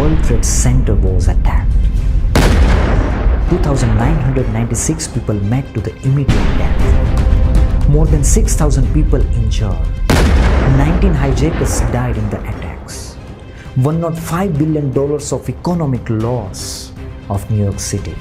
World Trade Center was attacked. 2,996 people met to the immediate death. More than 6,000 people injured. 19 hijackers died in the attacks. $105 billion of economic loss of New York City.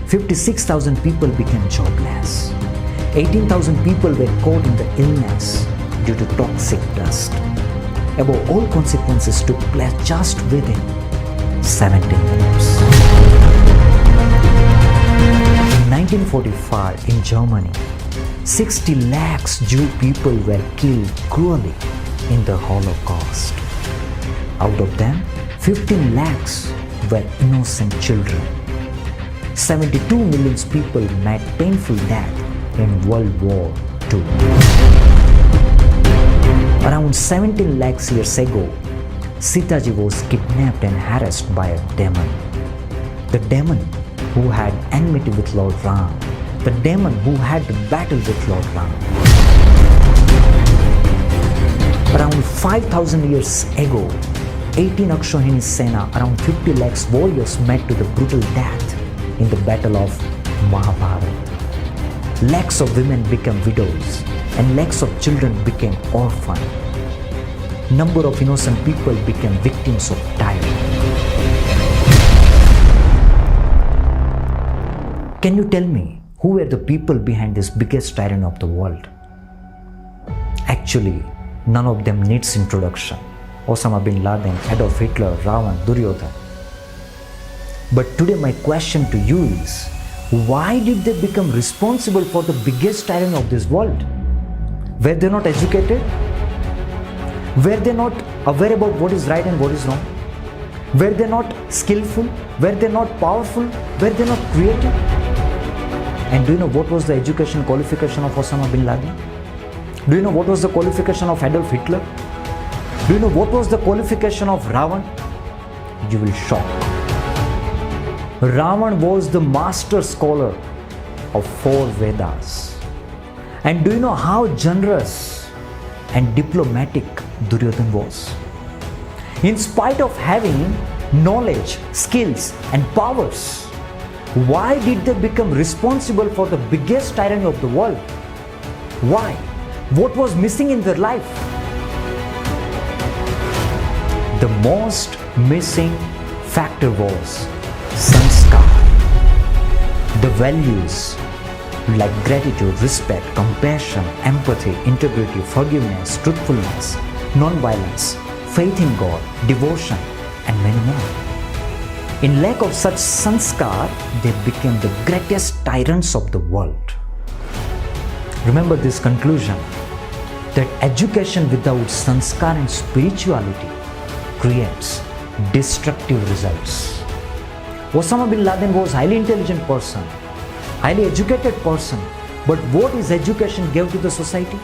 56,000 people became jobless. 18,000 people were caught in the illness due to toxic dust. Above all, consequences took place just within 17 minutes. In 1945, in Germany, 60 lakhs Jew people were killed cruelly in the Holocaust. Out of them, 15 lakhs were innocent children. 72 million people met painful death in World War II. Around 17 lakhs years ago, Sitaji was kidnapped and harassed by a demon. The demon who had enmity with Lord Ram. The demon who had to battle with Lord Ram. Around 5,000 years ago, 18 Akshohini Sena, around 50 lakhs warriors met to the brutal death in the battle of Mahabharata. Lakhs of women became widows and lakhs of children became orphaned. Number of innocent people became victims of tyranny. Can you tell me who were the people behind this biggest tyranny of the world? Actually, none of them needs introduction. Osama bin Laden, Adolf Hitler, Ravan, Duryodhan. But today my question to you is, why did they become responsible for the biggest tyranny of this world? Were they not educated? Were they not aware about what is right and what is wrong? Were they not skillful? Were they not powerful? Were they not creative? And do you know what was the education qualification of Osama bin Laden? Do you know what was the qualification of Adolf Hitler? Do you know what was the qualification of Ravan? You will shock. Ravan was the master scholar of 4 Vedas. And do you know how generous and diplomatic Duryodhan was? In spite of having knowledge, skills and powers, why did they become responsible for the biggest tyranny of the world? Why? What was missing in their life? The most missing factor was sanskar. The values like gratitude, respect, compassion, empathy, integrity, forgiveness, truthfulness, non-violence, faith in God, devotion, and many more. In lack of such sanskar, they became the greatest tyrants of the world. Remember this conclusion, that education without sanskar and spirituality creates destructive results. Osama bin Laden was a highly intelligent person, highly educated person, but what his education gave to the society?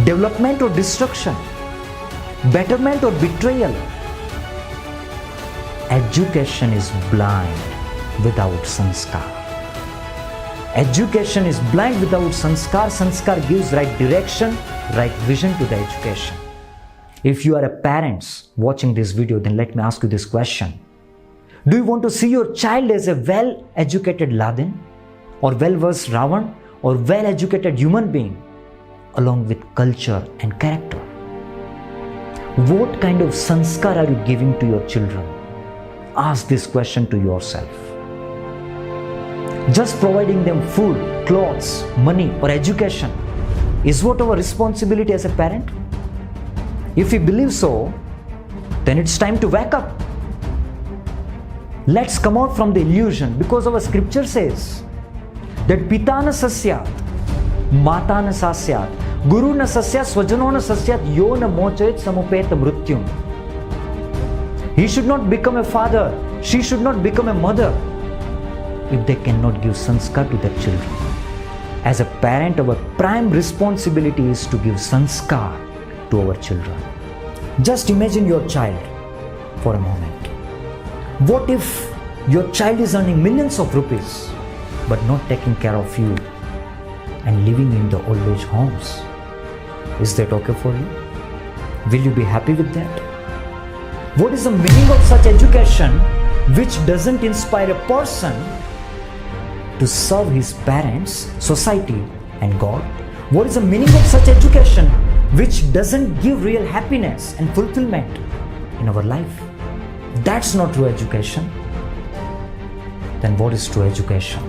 Development or destruction? Betterment or betrayal? Education is blind without sanskar. Education is blind without sanskar. Sanskar gives right direction, right vision to the education. If you are a parent watching this video, then let me ask you this question. Do you want to see your child as a well-educated Laden, or well-versed Ravan, or well-educated human being, along with culture and character? What kind of sanskar are you giving to your children? Ask this question to yourself. Just providing them food, clothes, money, or education is what our responsibility as a parent? If we believe so, then it's time to wake up. Let's come out from the illusion, because our scripture says that Pita na sasyat, Mata na sasyat, Guru na sasyat, Swajano na sasyat, Yo na mochayat samupet mrutyum. He should not become a father, she should not become a mother if they cannot give sanskar to their children. As a parent, our prime responsibility is to give sanskar to our children. Just imagine your child for a moment. What if your child is earning millions of rupees but not taking care of you and living in the old age homes? Is that okay for you? Will you be happy with that? What is the meaning of such education which doesn't inspire a person to serve his parents, society, and God? What is the meaning of such education which doesn't give real happiness and fulfillment in our life? That's not true education. Then what is true education?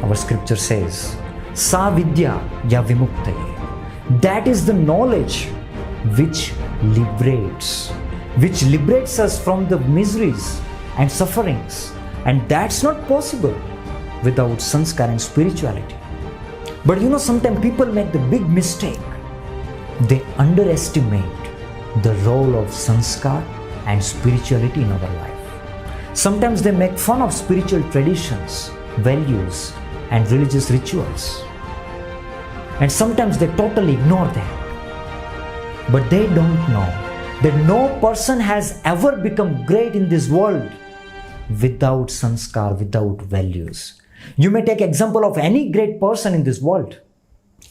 Our scripture says, Sa vidya ya vimuktaye. That is the knowledge which liberates us from the miseries and sufferings. And that's not possible without sanskar and spirituality. But sometimes people make the big mistake. They underestimate the role of sanskar and spirituality in our life. Sometimes they make fun of spiritual traditions, values, and religious rituals. And sometimes they totally ignore them. But they don't know that no person has ever become great in this world without sanskar, without values. You may take example of any great person in this world.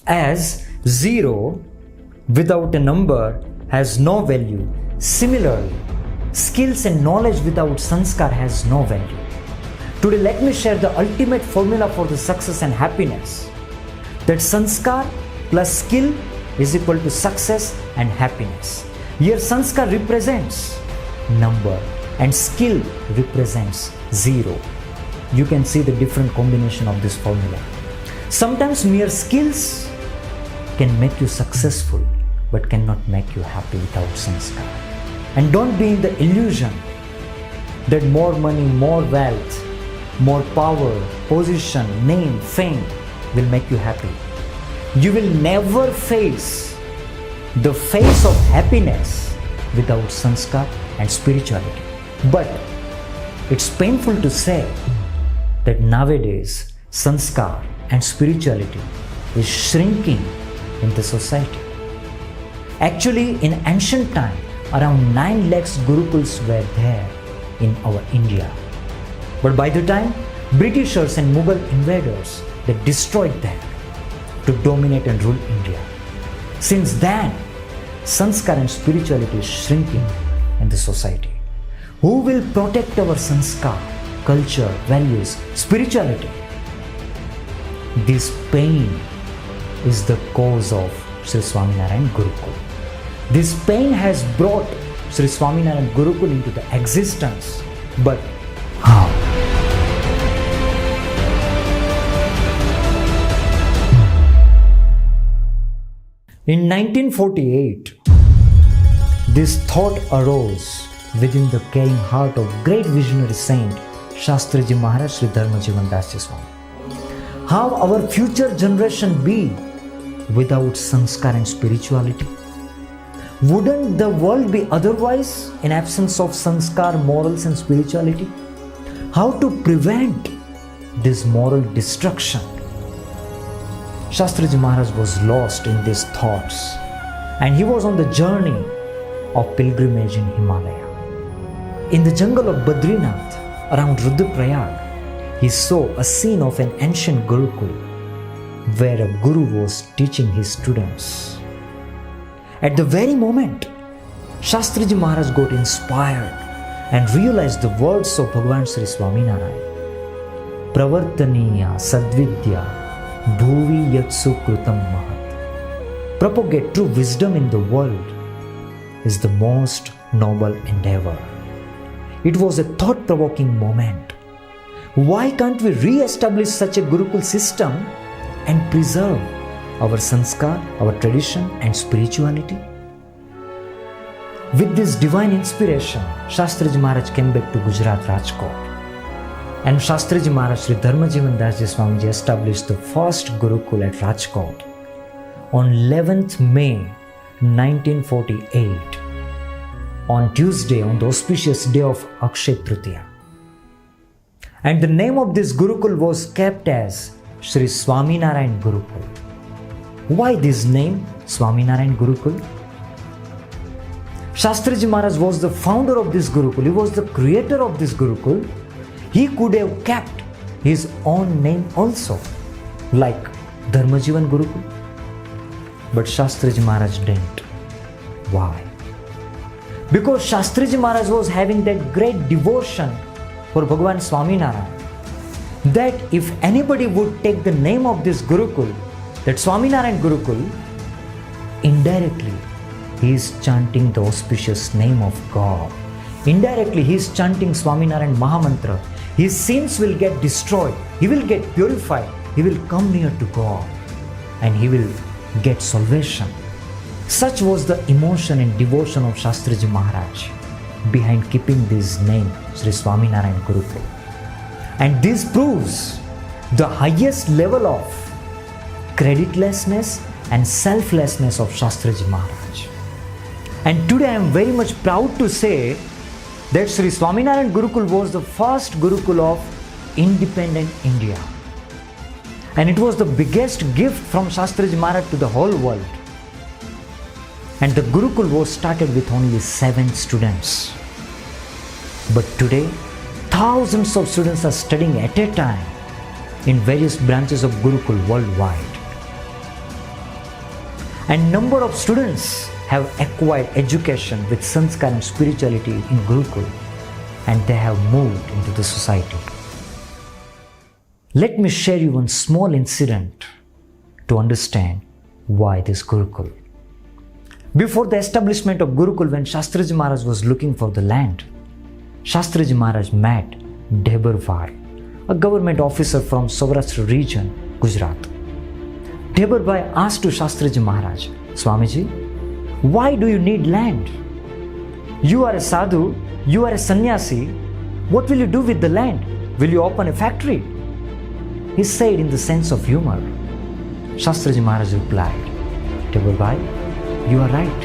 As 0 without a number has no value, similarly, skills and knowledge without sanskar has no value. Today, let me share the ultimate formula for the success and happiness. That sanskar plus skill is equal to success and happiness. Here, sanskar represents number and skill represents 0. You can see the different combination of this formula. Sometimes mere skills can make you successful, but cannot make you happy without sanskar. And don't be in the illusion that more money, more wealth, more power, position, name, fame will make you happy. You will never face the face of happiness without sanskar and spirituality. But it's painful to say that nowadays sanskar and spirituality is shrinking in the society. Actually, in ancient time, around 9 lakhs Gurukuls were there in our India. But by the time Britishers and Mughal invaders, they destroyed them to dominate and rule India. Since then, sanskar and spirituality is shrinking in the society. Who will protect our sanskar, culture, values, spirituality? This pain is the cause of Sri Swaminarayan Gurukul. This pain has brought Sri Swaminarayan Gurukul into the existence. But how? In 1948, this thought arose within the caring heart of great visionary saint Shastriji Maharaj Sri Dharmajivan Dasji Swami. How our future generation be without sanskar and spirituality? Wouldn't the world be otherwise in absence of sanskar, morals and spirituality? How to prevent this moral destruction? Shastriji Maharaj was lost in these thoughts and he was on the journey of pilgrimage in Himalaya. In the jungle of Badrinath, around Rudraprayag, he saw a scene of an ancient Gurukul where a guru was teaching his students. At the very moment, Shastriji Maharaj got inspired and realized the words of Bhagavan Sri Swaminarayan. Pravartaniya sadvidya bhuvi yatsu krutam mahat. Propagate true wisdom in the world is the most noble endeavor. It was a thought-provoking moment. Why can't we re-establish such a Gurukul system and preserve our sanskar, our tradition and spirituality? With this divine inspiration, Shastriji Maharaj came back to Gujarat, Rajkot. And Shastriji Maharaj Sri Dharmajivan Dasji Swamiji established the first Gurukul at Rajkot on 11th May 1948, on Tuesday, on the auspicious day of Akshay Tritiya. And the name of this Gurukul was kept as Sri Swaminarayan Gurukul. Why this name, Swaminarayan Gurukul? Shastriji Maharaj was the founder of this Gurukul. He was the creator of this Gurukul. He could have kept his own name also, like Dharmajivan Gurukul. But Shastriji Maharaj didn't. Why? Because Shastriji Maharaj was having that great devotion for Bhagavan Swaminarayan, that if anybody would take the name of this Gurukul, that Swaminarayan Gurukul, indirectly he is chanting the auspicious name of God. Indirectly he is chanting Swaminarayan Mahamantra. His sins will get destroyed. He will get purified. He will come near to God and he will get salvation. Such was the emotion and devotion of Shastriji Maharaj behind keeping this name, Sri Swaminarayan Gurukul. And this proves the highest level of creditlessness and selflessness of Shastriji Maharaj. And today I am very much proud to say that Sri Swaminarayan Gurukul was the first Gurukul of independent India. And it was the biggest gift from Shastriji Maharaj to the whole world. And the Gurukul was started with only 7 students. But today, thousands of students are studying at a time in various branches of Gurukul worldwide. And number of students have acquired education with sanskar and spirituality in Gurukul, and they have moved into the society. Let me share you one small incident to understand why this Gurukul. Before the establishment of Gurukul, when Shastriji Maharaj was looking for the land, Shastriji Maharaj met Debarvar, a government officer from Saurashtra region, Gujarat. Debarvar asked to Shastriji Maharaj, Swamiji, why do you need land? You are a sadhu, you are a sannyasi. What will you do with the land? Will you open a factory? He said in the sense of humor. Shastriji Maharaj replied, Debarvar, you are right.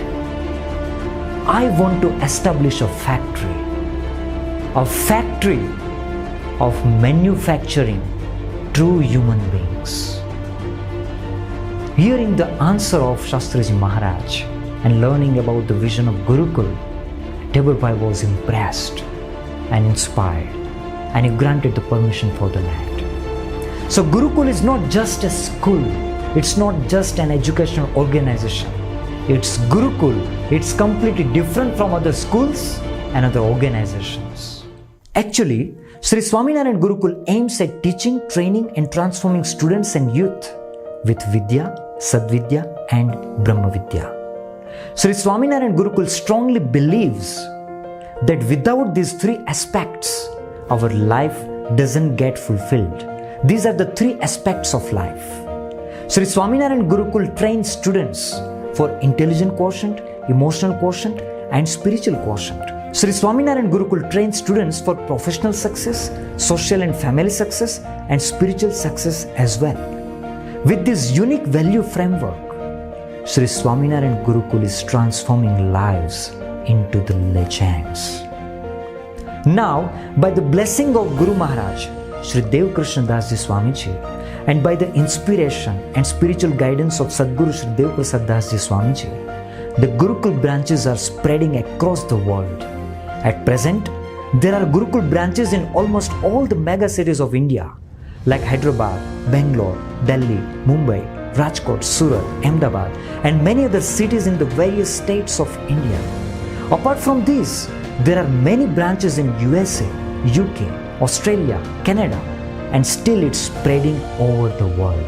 I want to establish a factory of manufacturing true human beings. Hearing the answer of Shastriji Maharaj and learning about the vision of Gurukul, Debarvar was impressed and inspired, and he granted the permission for the land. So Gurukul is not just a school, it's not just an educational organization. It's Gurukul. It's completely different from other schools and other organizations. Actually, Sri Swaminarayan Gurukul aims at teaching, training and transforming students and youth with Vidya, Sadvidya and Brahma Vidya. Sri Swaminarayan Gurukul strongly believes that without these 3 aspects, our life doesn't get fulfilled. These are the 3 aspects of life. Sri Swaminarayan Gurukul trains students for intelligent quotient, emotional quotient and spiritual quotient. Sri Swaminarayan Gurukul trains students for professional success, social and family success and spiritual success as well. With this unique value framework, Sri Swaminarayan Gurukul is transforming lives into the legends. Now, by the blessing of Guru Maharaj, Sri Dev Krishna Das Ji Swamiji, and by the inspiration and spiritual guidance of Sadguru Sri Dev Prasad Das Ji Swamiji, the Gurukul branches are spreading across the world. At present, there are Gurukul branches in almost all the mega cities of India, like Hyderabad, Bangalore, Delhi, Mumbai, Rajkot, Surat, Ahmedabad, and many other cities in the various states of India. Apart from these, there are many branches in USA, UK, Australia, Canada, and still it's spreading over the world.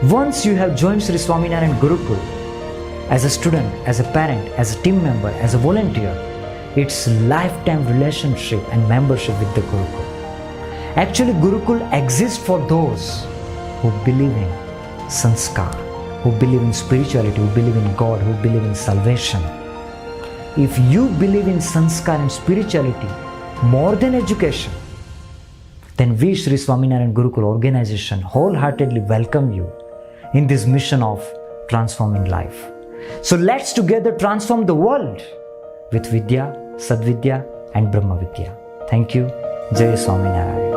Once you have joined Sri Swaminarayan Gurukul, as a student, as a parent, as a team member, as a volunteer, it's lifetime relationship and membership with the Gurukul. Actually, Gurukul exists for those who believe in sanskar, who believe in spirituality, who believe in God, who believe in salvation. If you believe in sanskar and spirituality more than education, then we Sri Swaminarayan Gurukul organization wholeheartedly welcome you in this mission of transforming life. So let's together transform the world with Vidya, Sadvidya and Brahma Vidya. Thank you. Jai Swaminarayan.